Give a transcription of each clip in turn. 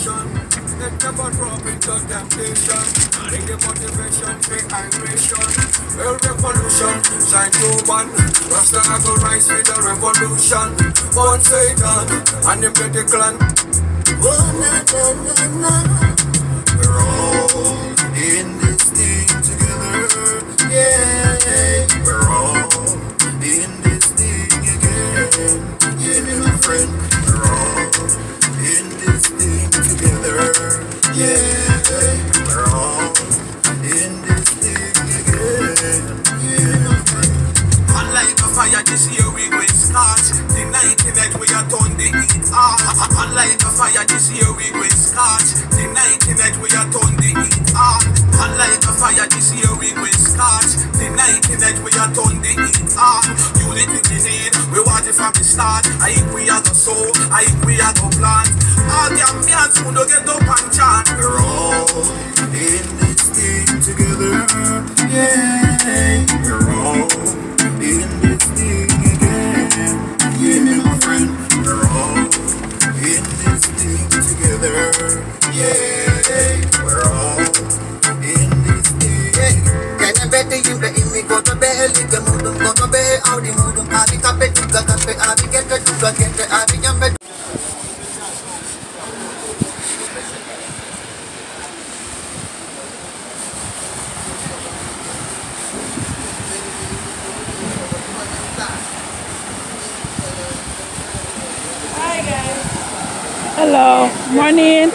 vibration. Let never drop into temptation. Bring the motivation for vibration. Well, revolution, shine to one. Rasta go rise with the revolution. One Satan and him get the clan. Oh, na na na na. We're all in this thing together. Yeah, we're all in this thing again. Yeah, my friend. We're all in this thing together. Yeah, we're all in this thing again. Yeah, my friend. Unlike a fire this year we go start. The night we are done the heat off. Unlike a fire this year we go start. The night we are done the heat off. Unlike a fire this year we go start. The night we are done the heat off. Unity we need, we want it from the start. I think we are the soul, I think we are the plant. All the ambience who don't get up and chant. We're all in this thing together. Yeah, we're all in this thing again. Yeah, my friend. We're all in this thing together. Yeah, we're all in this thing. Can I bet you the image go to bed? The mood go to bed. Out the mood, I be capet to the capet. I be get to the get. I be jump. Hello, morning.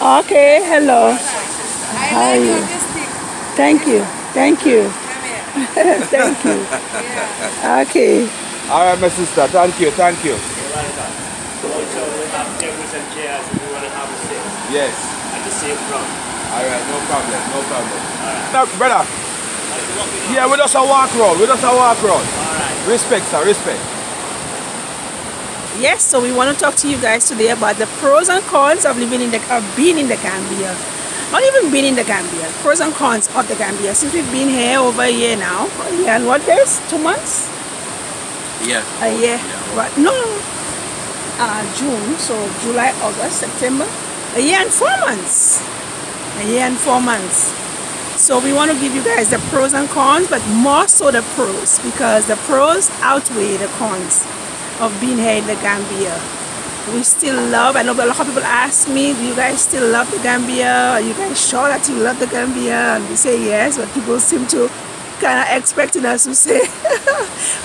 Okay, hello. How are you? Thank you, thank you. Thank you. Okay. All right, my sister. Thank you, thank you. Also, we have tables and chairs if you want to have a sit. Yes. At the same front. All right, no problem, no problem. All right. Now, brother. Yeah, we just a walk round. We just a walk round. All right. Respect, sir. Respect. Yes, so we want to talk to you guys today about the pros and cons of being in the Gambia. Not even being in the Gambia. Pros and cons of the Gambia. Since we've been here over a year now. A year and what days? 2 months? Yeah. A year. Right. No. June. So July, August, September. A year and 4 months. A year and 4 months. So we want to give you guys the pros and cons, but more so the pros, because the pros outweigh the cons of being here in the Gambia. We still love, I know a lot of people ask me, do you guys still love the Gambia? Are you guys sure that you love the Gambia? And we say yes, but people seem to kind of expecting us to say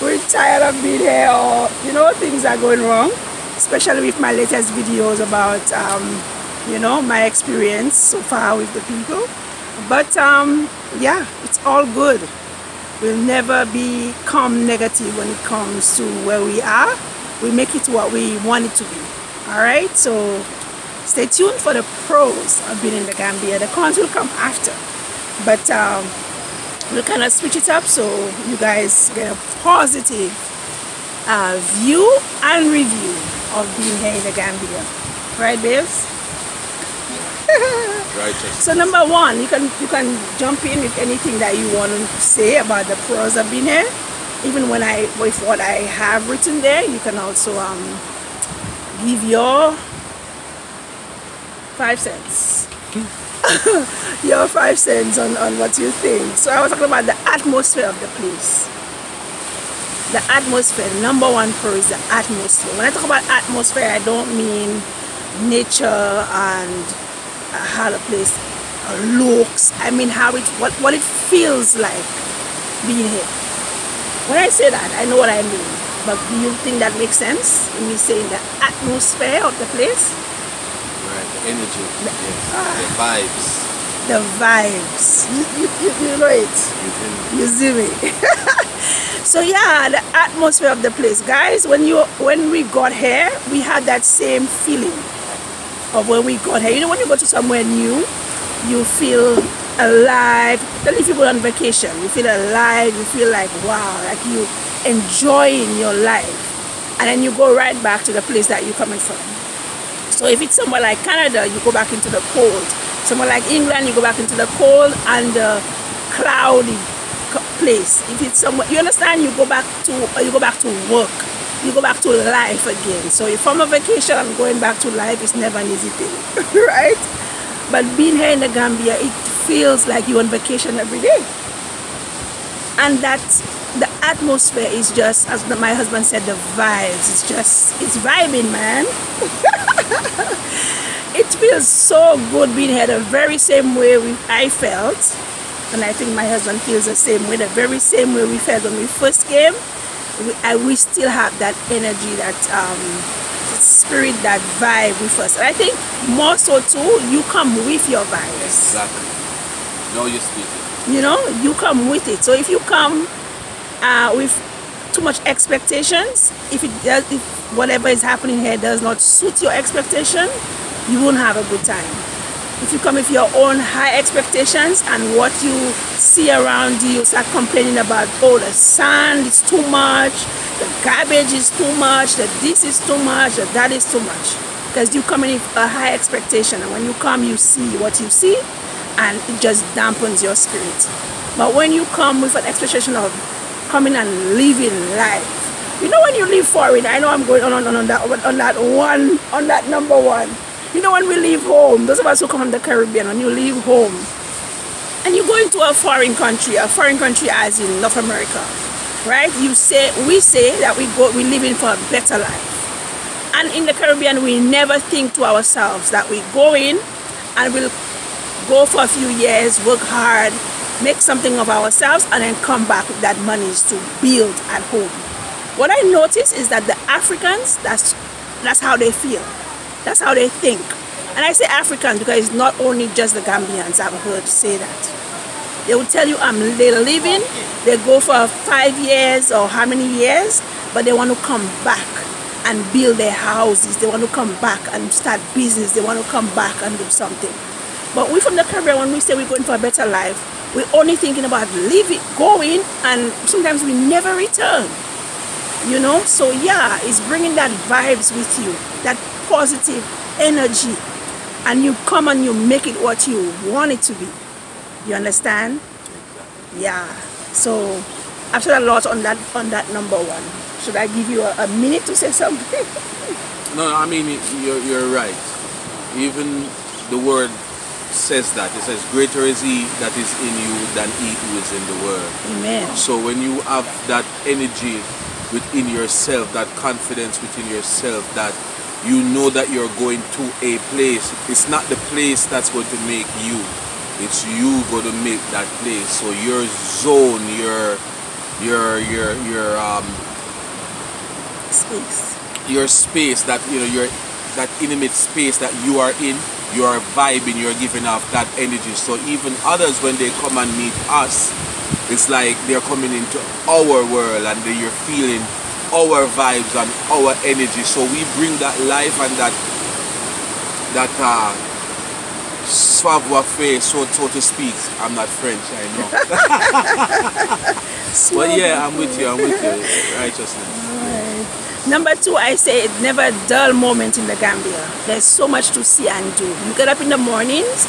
we're tired of being here, or you know, things are going wrong, especially with my latest videos about you know, my experience so far with the people. But yeah, it's all good. We'll never become negative when it comes to where we are. We make it what we want it to be. Alright, so stay tuned for the pros of being in the Gambia. The cons will come after, but we'll kind of switch it up so you guys get a positive view and review of being here in the Gambia. Right, babes? Right. So number one, you can jump in with anything that you want to say about the pros of being here. Even with what I have written there, you can also give your 5 cents. Your 5 cents on what you think. So I was talking about the atmosphere of the place. The atmosphere, number one pro is the atmosphere. When I talk about atmosphere, I don't mean nature and how the place looks. I mean how what it feels like being here. When I say that, I know what I mean, but do you think that makes sense when we say the atmosphere of the place? Right, the energy, the vibes. The vibes. You know it. You see me. So yeah, the atmosphere of the place, guys. When we got here, we had that same feeling of when we got here. You know, when you go to somewhere new, you feel alive. Then if you go on vacation, you feel alive, you feel like wow, like you enjoying your life, and then you go right back to the place that you're coming from. So if it's somewhere like Canada, you go back into the cold. Somewhere like England, you go back into the cold and the cloudy place. If it's somewhere, you understand, you go back to work. you go back to life again. So if from a vacation and going back to life is never an easy thing, right? But being here in the Gambia, it feels like you're on vacation every day. And that the atmosphere is just, as my husband said, the vibes. It's vibing, man. It feels so good being here the very same way I felt. And I think my husband feels the same way, the very same way we felt when we first came. We still have that energy, that spirit, that vibe with us. And I think more so too, you come with your vibes. Exactly. No, you're speaking. You know, you come with it. So if you come with too much expectations, if whatever is happening here does not suit your expectation, you won't have a good time. If you come with your own high expectations and what you see around you, start complaining about, oh, the sand is too much, the garbage is too much, that this is too much, that is too much. Because you come in with a high expectation, and when you come, you see what you see, and it just dampens your spirit. But when you come with an expectation of coming and living life, you know, when you leave foreign, I know I'm going on that number one. You know, when we leave home, those of us who come from the Caribbean, when you leave home and you go into a foreign country as in North America, right? We say that we live in for a better life. And in the Caribbean, we never think to ourselves that we go in and we'll go for a few years, work hard, make something of ourselves, and then come back with that money to build at home. What I notice is that the Africans, that's how they feel. That's how they think. And I say Africans because it's not only just the Gambians I've heard say that. They will tell you they're leaving, they go for 5 years or how many years, but they want to come back and build their houses. They want to come back and start business. They want to come back and do something. But we from the Caribbean, when we say we're going for a better life, we're only thinking about leaving, going, and sometimes we never return. You know, so yeah, it's bringing that vibes with you, that positive energy, and you come and you make it what you want it to be. You understand? Yeah. So I've said a lot on that number one. Should I give you a minute to say something? No, I mean, you're right. Even the word says that. It says, greater is he that is in you than he who is in the world. Amen. So when you have that energy within yourself, that confidence within yourself, that you know that you're going to a place, it's not the place that's going to make you, it's you going to make that place. So your zone, your space, that, you know, that intimate space that you are in, you are vibing, you're giving off that energy. So even others, when they come and meet us, it's like they're coming into our world and you're feeling our vibes and our energy. So we bring that life and that savoir-faire, so to speak. I'm not French, I know. But yeah, I'm with you, righteousness. Right. Number two, I say it's never a dull moment in the Gambia. There's so much to see and do. You get up in the mornings.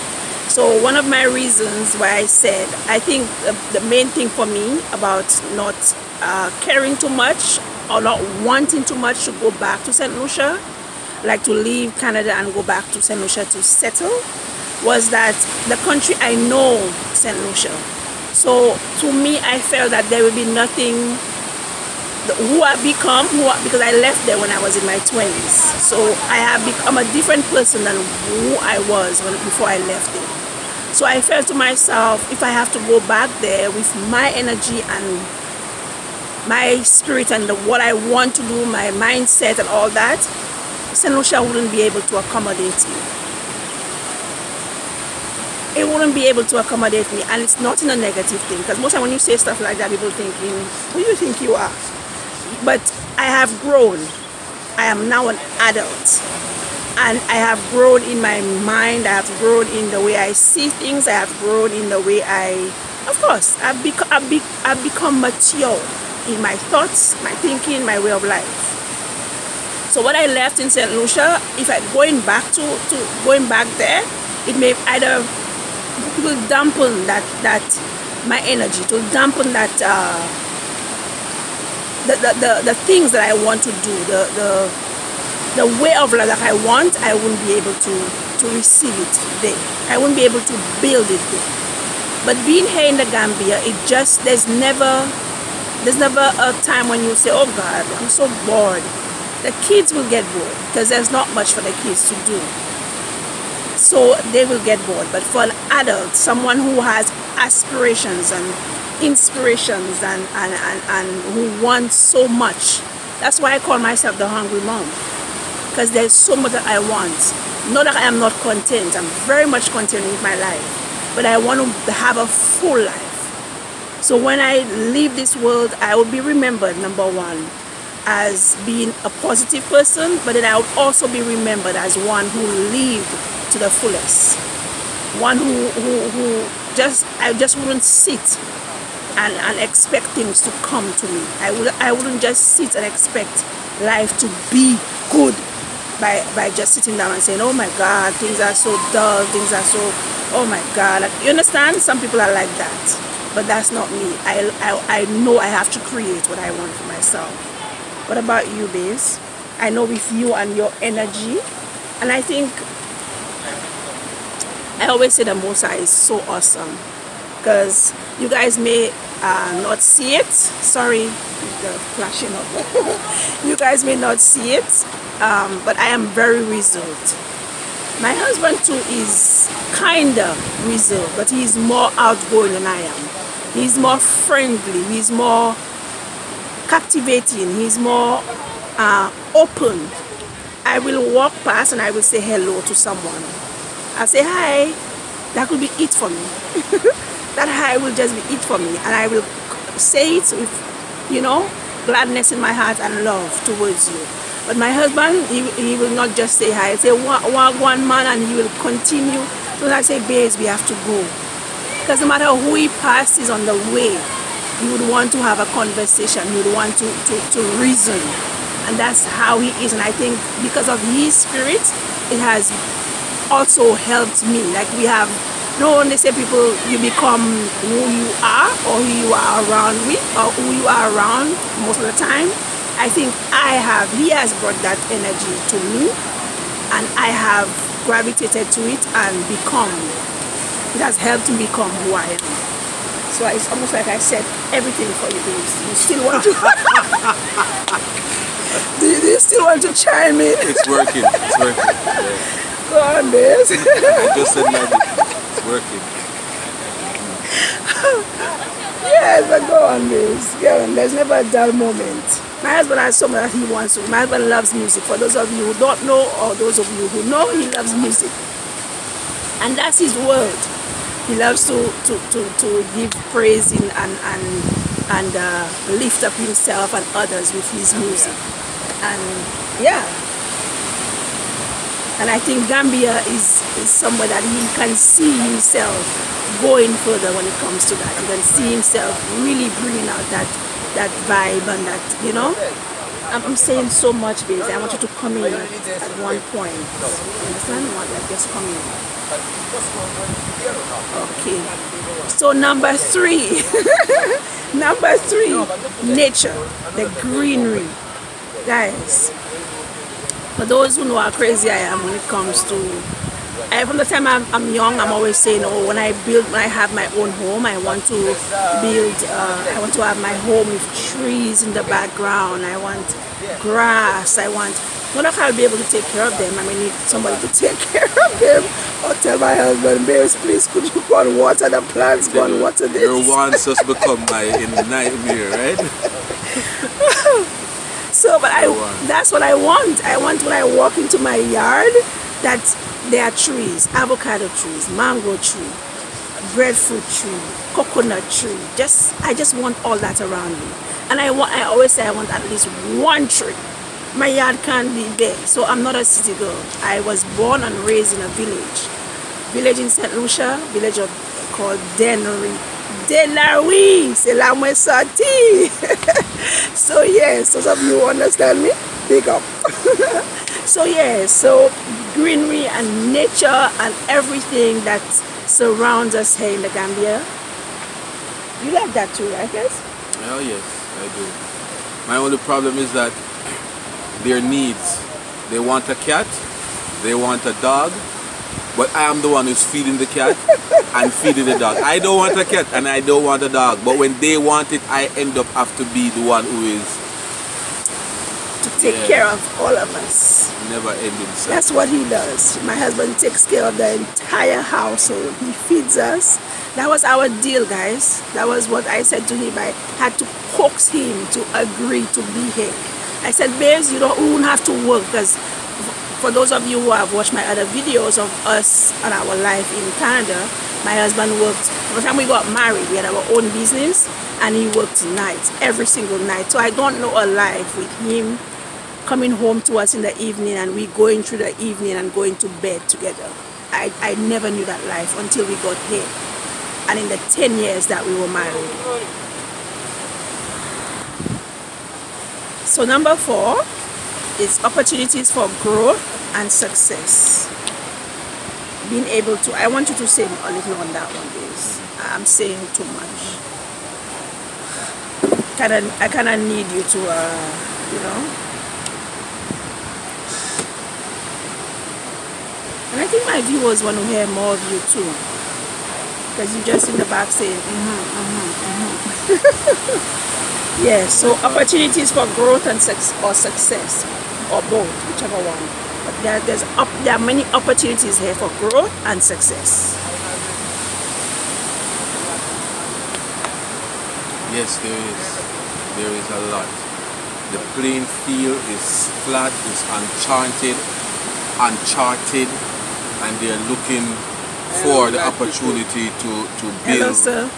So one of my reasons why I said, I think the main thing for me about not caring too much or not wanting too much to go back to St. Lucia, like to leave Canada and go back to St. Lucia to settle, was that the country, I know St. Lucia. So to me, I felt that there would be nothing, because I left there when I was in my 20s. So I have become a different person than who I was before I left there. So I felt to myself, if I have to go back there with my energy and my spirit and what I want to do, my mindset and all that, St. Lucia wouldn't be able to accommodate me. It wouldn't be able to accommodate me, and it's not in a negative thing, because most of when you say stuff like that, people thinking, who do you think you are? But I have grown. I am now an adult, and I have grown in my mind. I have grown in the way I see things. I have grown in the way of course, I've become mature in my thoughts, my thinking, my way of life. So what I left in St. Lucia, if I'm going back there, it may either will dampen that my energy, to dampen that the things that I want to do, the way of life that I want, I wouldn't be able to receive it there. I wouldn't be able to build it there. But being here in the Gambia, there's never a time when you say, oh God, I'm so bored. The kids will get bored because there's not much for the kids to do. So they will get bored. But for an adult, someone who has aspirations and inspirations and who wants so much, that's why I call myself the hungry mom. Because there's so much that I want. Not that I am not content. I'm very much content with my life. But I want to have a full life. So when I leave this world, I will be remembered, number one, as being a positive person, but then I will also be remembered as one who lived to the fullest. One who I just wouldn't sit and expect things to come to me. I wouldn't just sit and expect life to be good by just sitting down and saying, oh my God, things are so dull, things are so, oh my God. Like, you understand? Some people are like that, but that's not me. I know I have to create what I want for myself. What about you, babes? I know with you and your energy, and I think I always say the Most High is so awesome, because you guys may not see it. Sorry, the flashing up. You guys may not see it, but I am very reserved. My husband too is kinda reserved, but he's more outgoing than I am. He's more friendly. He's more captivating. He's more open. I will walk past and I will say hello to someone. I'll say hi. That could be it for me. That hi will just be it for me, and I will say it with, you know, gladness in my heart and love towards you. But my husband, he will not just say hi. He'll say one man, and he will continue. So I say, babes, we have to go. Because no matter who he passes on the way, he would want to have a conversation. He would want to reason. And that's how he is. And I think because of his spirit, it has also helped me. Like, we have, no one, they say people, you become who you are, or who you are around with, or who you are around most of the time. I think he has brought that energy to me, and I have gravitated to it and it has helped me become who I am. So it's almost like I said everything for you, babes. You still want to do you still want to chime in? It's working. It's working. Yeah. Go on, babes. I just said magic. It's working. Yes, but go on, babes. Go on. There's never a dull moment. My husband has so much that he wants to. My husband loves music. For those of you who don't know, or those of you who know, he loves music. And that's his world. He loves to give praise and lift up himself and others with his music. And yeah. And I think Gambia is somewhere that he can see himself going further when it comes to that. He can see himself really bringing out that vibe and that, you know. I'm saying so much, babes. I want you to come in at one point. You understand? I want you to just come in. Okay. So number 3. Number 3, nature, the greenery. Guys, for those who know how crazy I am when it comes to, from the time I'm young, I'm always saying, oh, when I have my own home, I want to build, I want to have my home with trees in the background. I want grass. I want, not that I'll be able to take care of them. I may need somebody to take care of them. Or tell my husband, babes, please, could you go and water the plants, go and water this. Your wants just become my nightmare, right? So, but that's what I want. I want when I walk into my yard that there are trees, avocado trees, mango tree, breadfruit tree, coconut tree. I just want all that around me. And I always say I want at least one tree. My yard can't be big, so I'm not a city girl. I was born and raised in a village in St. Lucia, village called Dennery. Dennery, c'est la Mouessati. So yes, those of you who understand me, big up. So yes, so greenery and nature and everything that surrounds us here in the Gambia. You like that too, right, guys? Oh yes, I do. My only problem is that their needs. They want a cat, they want a dog, but I am the one who's feeding the cat and feeding the dog. I don't want a cat and I don't want a dog, but when they want it, I end up have to be the one who is to take care of all of us. Never ending. That's what he does. My husband takes care of the entire household. He feeds us. That was our deal, guys. That was what I said to him. I had to coax him to agree to be here. I said, babes, you don't have to work, because for those of you who have watched my other videos of us and our life in Canada, my husband worked, by the time we got married, we had our own business, and he worked nights, every single night. So I don't know a life with him coming home to us in the evening and we going through the evening and going to bed together. I never knew that life until we got here, and in the 10 years that we were married. So number 4 is opportunities for growth and success. Being able to, I want you to say a little on that one, please. I'm saying too much. I kind of need you to, you know. And I think my viewers want to hear more of you too, because you're just in the back saying, Yes, so opportunities for growth and success, or both, whichever one. But there are many opportunities here for growth and success. Yes, there is. There is a lot. The playing field is flat, is uncharted, and they're looking for the opportunity to build. Hello, sir.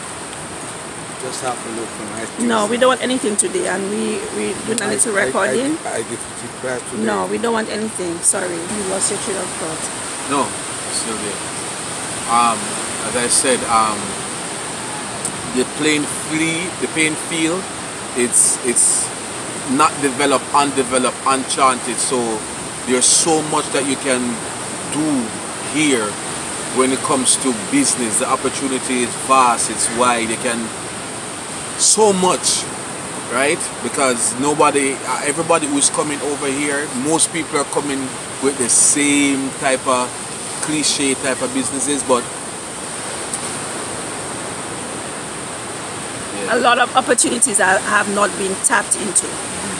Just have a look for my things. No, we don't want anything today, and we're doing a little recording. I give feedback today. No, we don't want anything. Sorry, you lost your train of thought. No, it's still there. As I said, the playing field, it's not developed, undeveloped, uncharted. So there's so much that you can do here when it comes to business. The opportunity is vast, it's wide. You can so much, right? Because everybody who's coming over here, most people are coming with the same type of cliche type of businesses, but a lot of opportunities have not been tapped into.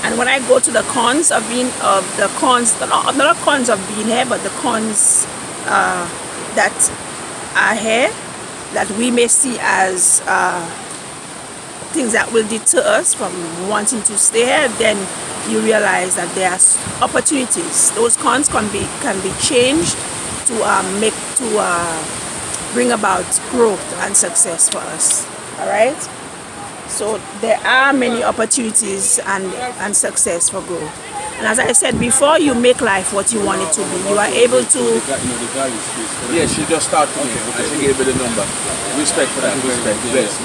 And when I go to the cons of being not the cons of being here, but the cons that are here, that we may see as things that will deter us from wanting to stay here, then you realize that there are opportunities. Those cons can be changed to bring about growth and success for us. All right. So there are many opportunities and success for growth. And as I said before, you make life what you want it to be. You are able to. Yeah, she just started to me and she gave me the number. Respect for that. Respect. Bless.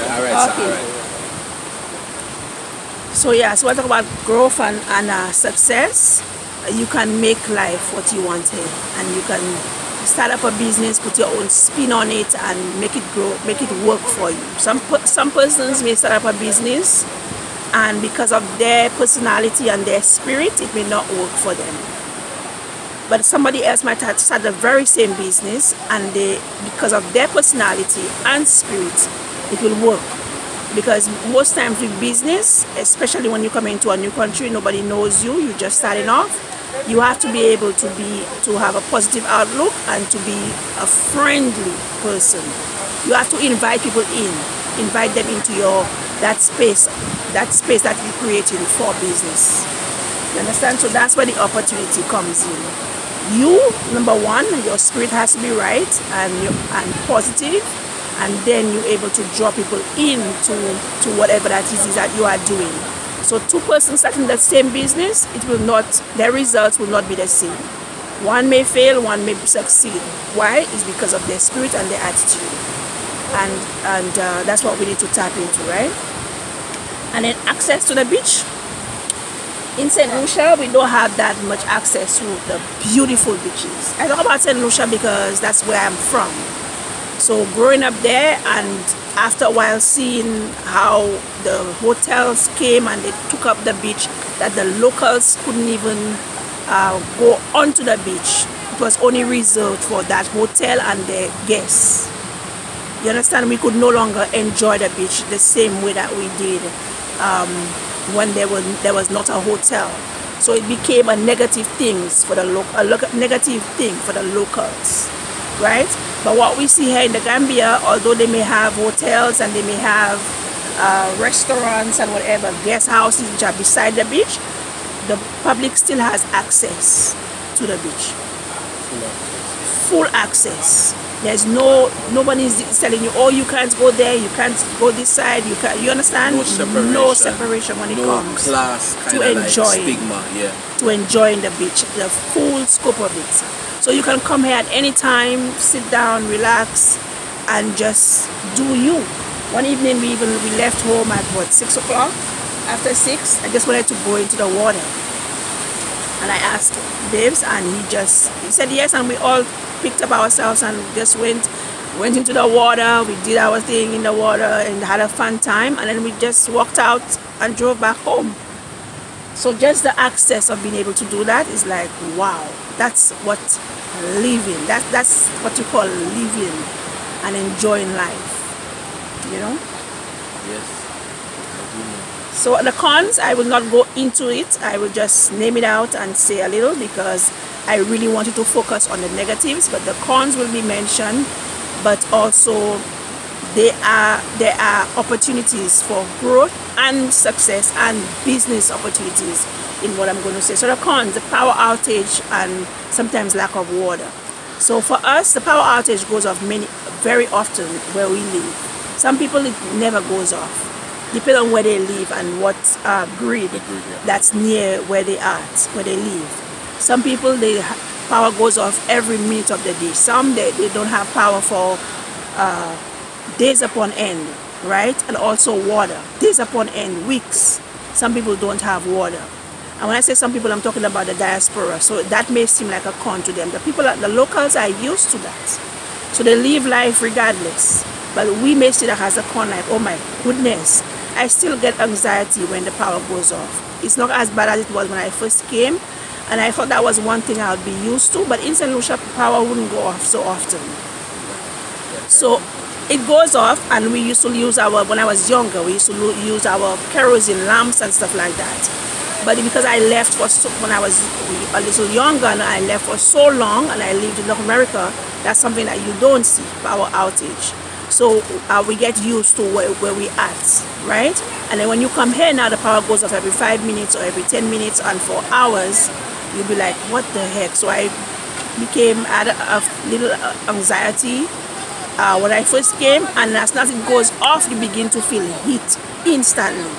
All right, okay. All right. So yeah, so we're talking about growth and success. You can make life what you want here, and you can start up a business, put your own spin on it, and make it grow, make it work for you. Some persons may start up a business, and because of their personality and their spirit, it may not work for them. But somebody else might have started the very same business, and because of their personality and spirit, it will work. Because most times with business, especially when you come into a new country, nobody knows you, you're just starting off. You have to be able to have a positive outlook and to be a friendly person. You have to invite people in, invite them into that space that you're creating for business. You understand? So that's where the opportunity comes in. You, number one, your spirit has to be right and positive, and then you're able to draw people into whatever that is that you are doing. So two persons starting the same business, their results will not be the same. One may fail, one may succeed. Why? It's because of their spirit and their attitude. And that's what we need to tap into, right? And then access to the beach. In St. Lucia, we don't have that much access to the beautiful beaches. I talk about St. Lucia because that's where I'm from. So growing up there, and after a while seeing how the hotels came and they took up the beach, that the locals couldn't even go onto the beach. It was only reserved for that hotel and their guests. You understand? We could no longer enjoy the beach the same way that we did when there was not a hotel. So it became a negative thing for the negative thing for the locals, right? But what we see here in the Gambia, although they may have hotels and they may have restaurants and whatever, guest houses which are beside the beach, the public still has access to the beach. Full access. There's nobody's telling you, oh, you can't go there, you can't go this side, you understand? No separation. No separation when it comes class to enjoying, like stigma, yeah. to enjoying the beach, the full scope of it. So you can come here at any time, sit down, relax, and just do you. One evening we left home at what, 6 o'clock? After 6, I just wanted to go into the water. And I asked Babes, and he said yes, and we all picked up ourselves and just went into the water. We did our thing in the water and had a fun time, and then we just walked out and drove back home. So just the access of being able to do that is like, wow, that's what living, that's what you call living and enjoying life, you know? Yes, I do know. So the cons, I will not go into it. I will just name it out and say a little, because I really wanted to focus on the negatives, but the cons will be mentioned. But also there are opportunities for growth and success and business opportunities in what I'm going to say. So the cons, the power outage and sometimes lack of water. So for us, the power outage goes off very often where we live. Some people, it never goes off, depending on where they live and what grid that's near where they are, where they live. Some people, the power goes off every minute of the day. Some they don't have power for days upon end, right? And also water, days upon end, weeks. Some people don't have water. And when I say some people, I'm talking about the diaspora. So that may seem like a con to them. The locals are used to that, so they live life regardless. But we may see that as a con, like, oh my goodness, I still get anxiety when the power goes off. It's not as bad as it was when I first came, and I thought that was one thing I would be used to, but in St. Lucia, power wouldn't go off so often. So it goes off, and we used to use when I was younger, we used to use our kerosene lamps and stuff like that. But because I left when I was a little younger, and I left for so long, and I lived in North America, that's something that you don't see, power outage. So we get used to where we at, right? And then when you come here now, the power goes off every 5 minutes or every 10 minutes and for hours. You'll be like, what the heck? So I had a little anxiety when I first came, and as nothing goes off, you begin to feel heat instantly.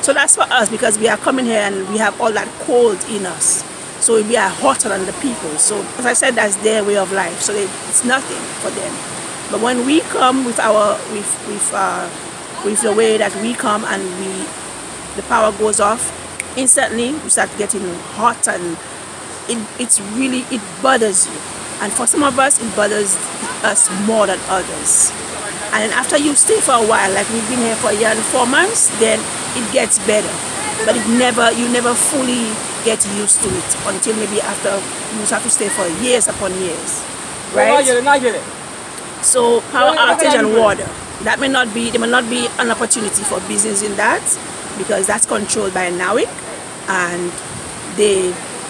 So that's for us, because we are coming here and we have all that cold in us. So we are hotter than the people. So as I said, that's their way of life. So it's nothing for them. But when we come with the way that we come, and the power goes off, instantly we start getting hot, and it bothers you. And for some of us, it bothers us more than others. And then after you stay for a while, like we've been here for a year and 4 months, then it gets better. But you never fully get used to it until maybe after you have to stay for years upon years, right? So power outage and water, there may not be an opportunity for business in that, because that's controlled by NAWIC, and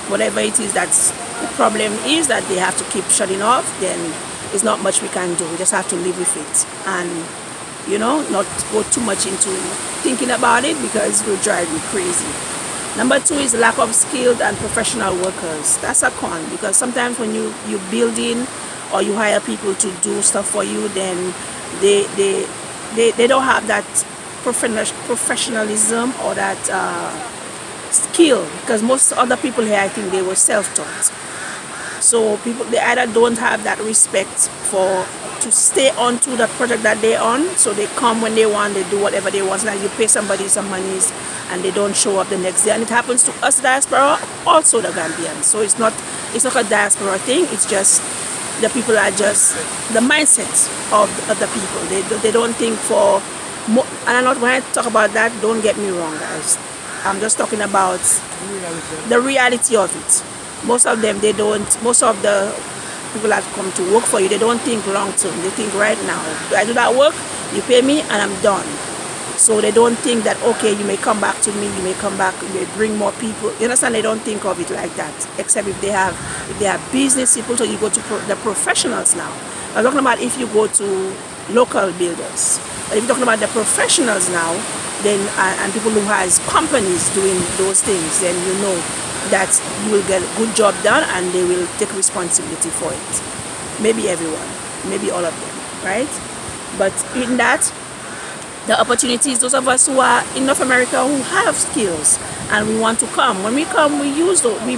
whatever it is that's the problem is that they have to keep shutting off, then there's not much we can do. We just have to live with it, and not go too much into thinking about it, because it will drive you crazy. Number 2 is lack of skilled and professional workers. That's a con, because sometimes when you build in or you hire people to do stuff for you, then they don't have that professionalism or that skill, because most other people here, I think they were self-taught. So they either don't have that respect to stay on to the project that they're on, so they come when they want, they do whatever they want. Like you pay somebody some monies and they don't show up the next day, and it happens to us diaspora, also the Gambians. So it's not a diaspora thing, it's just The people are just the mindset of the people. They don't think for and I'm not, when I talk about that, don't get me wrong, guys. I'm just talking about the reality of it. Most of them, most of the people that come to work for you, they don't think long term. They think right now. I do that work, you pay me, and I'm done. So they don't think that, okay, you may come back to me, you may come back, you may bring more people. You understand? They don't think of it like that. Except if they have business people, so you go to the professionals now. I'm talking about if you go to local builders. But if you're talking about the professionals now, then and people who has companies doing those things, then you know that you will get a good job done and they will take responsibility for it. Maybe everyone, maybe all of them, right? But in that, the opportunities, those of us who are in North America who have skills and we want to come, when we come, we use those, we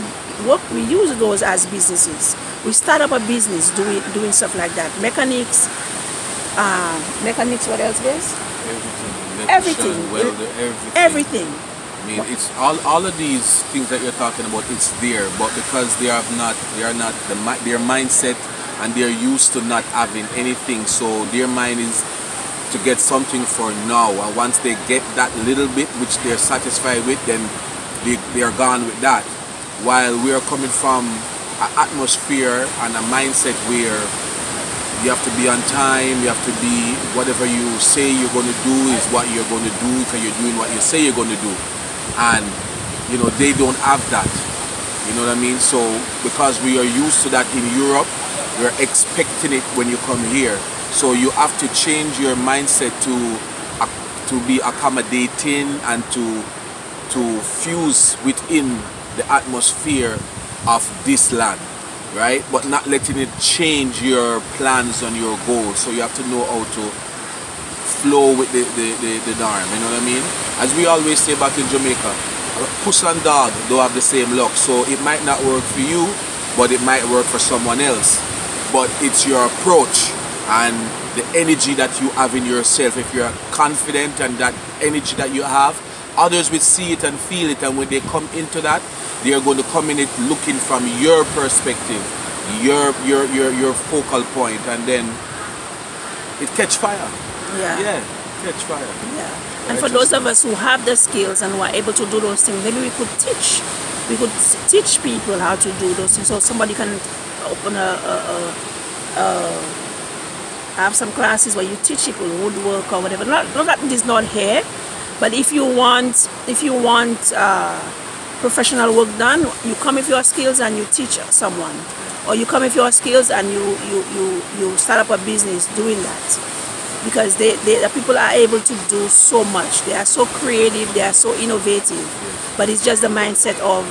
use those as businesses. We start up a business doing stuff like that. Mechanics, what else guys? Everything. Everything. I mean, it's all of these things that you're talking about. It's there, but because their mindset, and they're used to not having anything, so their mind is to get something for now. And once they get that little bit, which they're satisfied with, then they are gone with that. While we are coming from an atmosphere and a mindset where you have to be on time, you have to be, whatever you say you're going to do is what you're going to do, because you're doing what you say you're going to do. And you know, they don't have that, you know what I mean? So because we are used to that in Europe, we're expecting it when you come here. So you have to change your mindset to be accommodating and to fuse within the atmosphere of this land, right? But not letting it change your plans and your goals. So you have to know how to flow with the norm, you know what I mean? As we always say back in Jamaica, puss and dog don't have the same luck. So it might not work for you, but it might work for someone else. But it's your approach and the energy that you have in yourself. If you're confident and that energy that you have, others will see it and feel it, and when they come into that, they are going to come in it looking from your perspective, your focal point, and then it catch fire. Yeah, catch fire. Yeah. And for those of us who have the skills and who are able to do those things, maybe we could teach people how to do those things. So somebody can open have some classes where you teach people woodwork or whatever. Not that it is not here, but if you want professional work done, you come with your skills and you teach someone, or you come with your skills and you start up a business doing that. Because the people are able to do so much. They are so creative, they are so innovative, but it's just the mindset of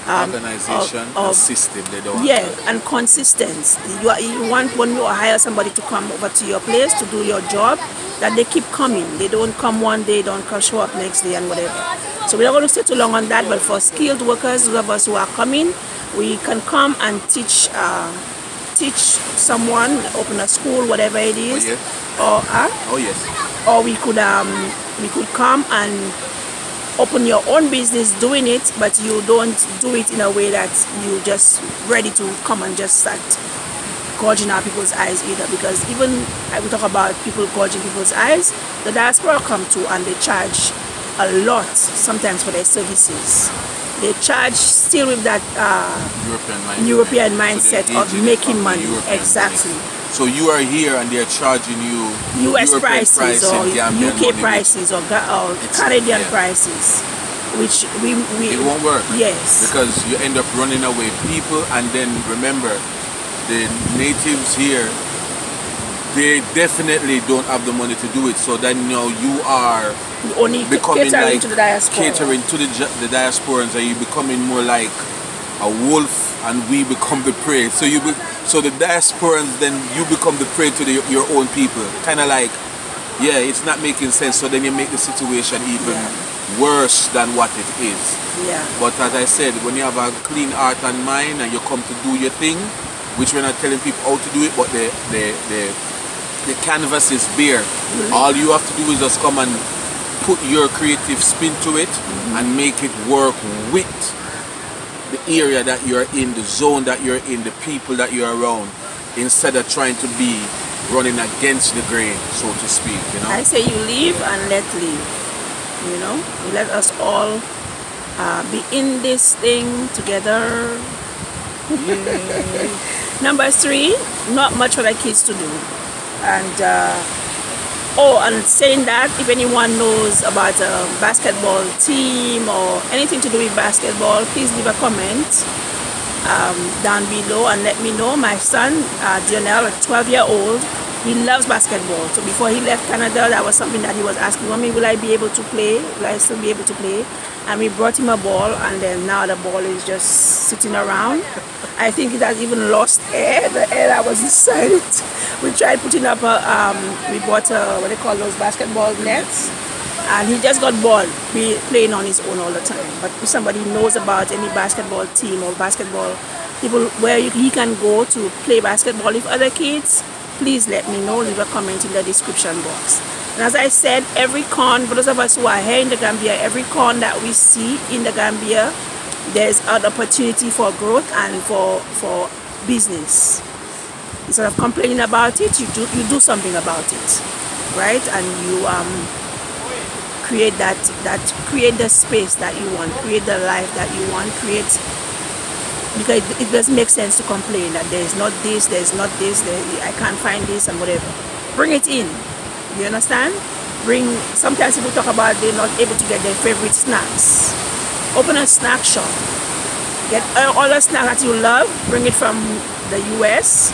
organization and system they don't and consistency. You want, when you hire somebody to come over to your place to do your job, that they keep coming. They don't come one day, don't show up next day and whatever. So we're not going to stay too long on that, but for skilled workers, those of us who are coming, we can come and teach someone, open a school, whatever it is. Oh yes. Or we could come and open your own business doing it, but you don't do it in a way that you just ready to come and just start gouging out people's eyes either. Because even we talk about people gouging people's eyes, the diaspora come to and they charge a lot sometimes for their services. They charge still with that European mindset of making money. Exactly. So you are here and they're charging you US prices or UK prices or Canadian prices, which it won't work. Yes. Because you end up running away people, and then remember, the natives here, they definitely don't have the money to do it. So then you are only becoming catering like to the diaspora. Catering to the diasporans, and you're becoming more like a wolf, and we become the prey. So the diasporans, then you become the prey to your own people. Kind of like, yeah, it's not making sense. So then you make the situation even worse than what it is. Yeah. But as I said, when you have a clean heart and mind and you come to do your thing, which we're not telling people how to do it, but the canvas is bare. All you have to do is just come and put your creative spin to it and make it work with the area that you're in, the zone that you're in, the people that you're around. instead of trying to be running against the grain, so to speak, you know. I say you live and let live, you know. Let us all be in this thing together. Number 3, not much for the kids to do. And and saying that, if anyone knows about a basketball team or anything to do with basketball, please leave a comment down below and let me know. My son, Dionel, a 12-year-old, he loves basketball. So before he left Canada, that was something that he was asking, Mommy, will I be able to play? Will I still be able to play? And we brought him a ball, and then now the ball is just sitting around. I think it has even lost air, the air that was inside it. We tried putting up we bought what they call those basketball nets, and he just got bored playing on his own all the time. But if somebody knows about any basketball team or basketball people where he can go to play basketball with other kids, please let me know. Leave a comment in the description box. And as I said, every con, for those of us who are here in the Gambia, every con that we see in the Gambia, there's an opportunity for growth and for business. Instead of complaining about it, you do something about it, right? And you create create the space that you want, create the life that you want, because it doesn't make sense to complain that there's not this, I can't find this and whatever. Bring it in. You understand? Sometimes people talk about they're not able to get their favorite snacks. Open a snack shop. Get all the snacks that you love, bring it from the US,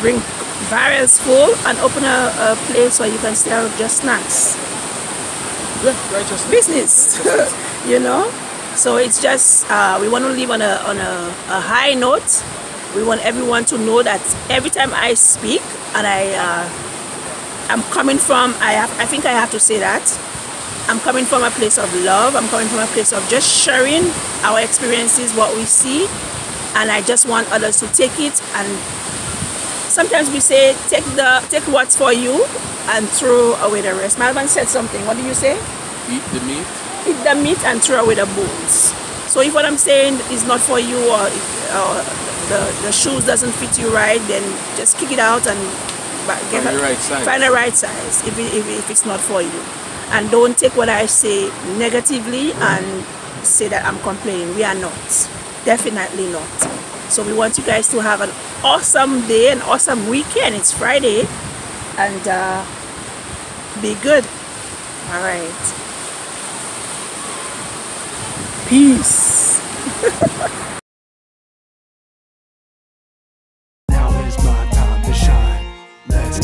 bring barrels full, and open a place where you can sell just snacks. Yeah, righteous business. You know? So it's just, we want to live on a high note. We want everyone to know that every time I speak, and I'm coming from, I think I have to say that, I'm coming from a place of love. I'm coming from a place of just sharing our experiences, what we see, and I just want others to take it. And sometimes we say, take what's for you and throw away the rest. My husband said something. What do you say? Eat the meat. Eat the meat and throw away the bones. So if what I'm saying is not for you, or the shoes doesn't fit you right, then just kick it out and Find the right size. Find the right size if it's not for you. And don't take what I say negatively and say that I'm complaining. We are not. Definitely not. So we want you guys to have an awesome day, an awesome weekend. It's Friday. And be good. All right. Peace.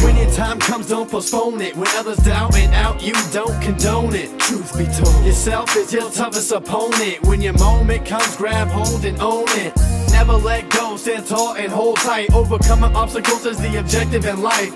When your time comes, don't postpone it. When others down and out, you don't condone it. Truth be told, yourself is your toughest opponent. When your moment comes, grab hold and own it. Never let go, stand tall and hold tight. Overcoming obstacles is the objective in life.